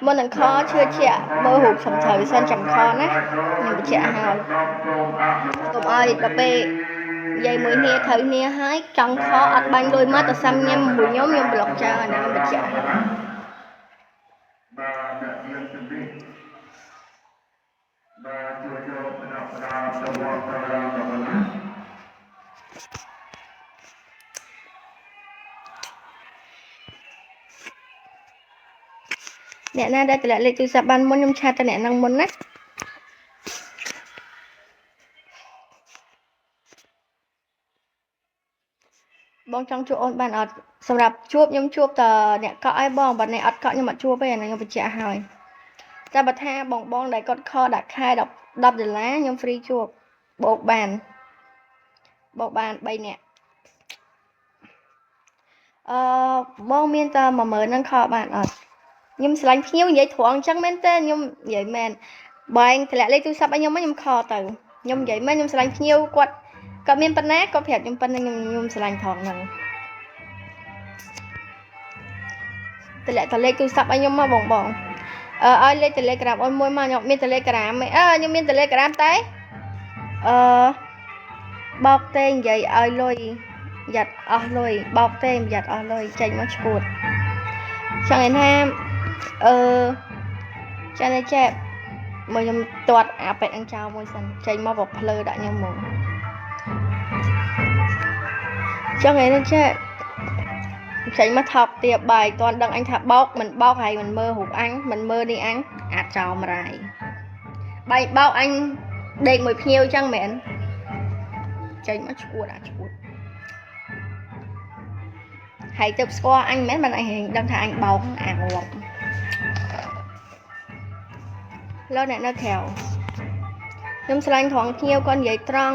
មុននឹងខជឿជាក់មើលរូបសំត្រូវសិនចាំខណាខ្ញុំបញ្ជាក់ហើយកុំឲ្យដល់ពេលនិយាយមួយគ្នាត្រូវគ្នាហើយចង់ខអត់បាញ់លុយមកទៅសាំញ៉ាំមួយខ្ញុំប្លុកចោលអានេះខ្ញុំបញ្ជាក់ហើយអ្នកណាដែលតម្លាក់លេខទូរស័ព្ទបានមុនខ្ញុំឆាតតែអ្នកនឹងមុនណាបងចង់ជួបអូនបានអត់សម្រាប់ជួបខ្ញុំជួបតអ្នកកក់ឲ្យបងបើអ្នកអត់កក់ខ្ញុំអត់ជួបទេអានេះខ្ញុំបញ្ជាក់ហើយតែបើថាបងដែលគាត់ខដាក់ខែ$10ខ្ញុំ free ជួបបោកបាន3នាក់បងមានតែ10000ហ្នឹងខបានអត់ខ្ញុំស្រឡាញ់ភ្ញៀវនិយាយត្រង់អញ្ចឹងមែនទេខ្ញុំនិយាយមែនបើឯងតម្លាក់លេខទូរស័ព្ទឲ្យខ្ញុំខទៅខ្ញុំនិយាយមែនខ្ញុំស្រឡាញ់ភ្ញៀវគាត់មានប៉ុណ្ណាគាត់ប្រាប់ខ្ញុំប៉ុណ្ណឹងខ្ញុំស្រឡាញ់ត្រង់ហ្នឹងតម្លាក់លេខទូរស័ព្ទឲ្យខ្ញុំមកបងឲ្យលេខ Telegram អូនមួយមកខ្ញុំមាន Telegram ទេខ្ញុំមាន Telegram តែបោកទេនិយាយឲ្យលុយយ៉ាត់អស់លុយបោកទេយ៉ាត់អស់លុយចេញមកឈួតចង់ថាចានេះចេះមកខ្ញុំទាត់អាពេតអង្ចោមួយសិនចេញមកបភ្លើដាក់ខ្ញុំមកចង់នេះចេះចេញមកថប់ទៀតបាយតន់ដឹងអញថាបោកមិនបោកហើយមិនមើលរូបអញមិនមើលនេះអញអាចចោលមរាយបាយបោកអញដេកមួយភ្ញៀវចឹងមែនចេញមកឈួតហើយទៅស្គាល់អញមែនមិនអញដឹងថាអញបោកអាងាប់លោកអ្នកនៅក្រៅខ្ញុំស្រឡាញ់ត្រង់ភ្ញៀវគាត់និយាយត្រង់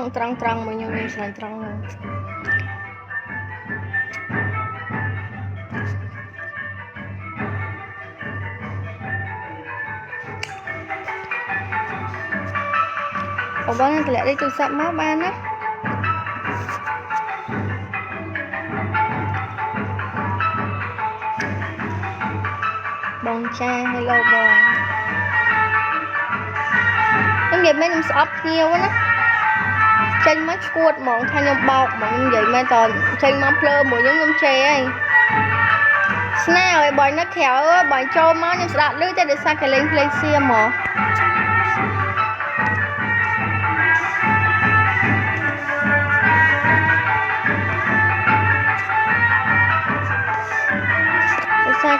មួយខ្ញុំស្រឡាញ់ត្រង់ហ្នឹងបងតម្លាក់លេខទូរស័ព្ទមកបានណាបងចា hello បងខ្ញុំនិយាយមែនខ្ញុំស្អប់ភ្ញៀវណាចេញមកឈួតហ្មងថាខ្ញុំបោកហ្មងខ្ញុំនិយាយមែនតចេញមកភ្លើមួយខ្ញុំជេរហើយស្នាឲ្យបងនៅក្រៅបងចូលមកខ្ញុំស្ដាប់ឮតែដោយសារគេលេងភ្លេងសៀមហ្មង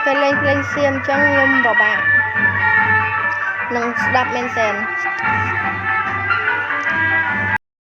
គេលេងភ្លេងសៀមអញ្ចឹងខ្ញុំពិបាកនឹងស្ដាប់មែនតើ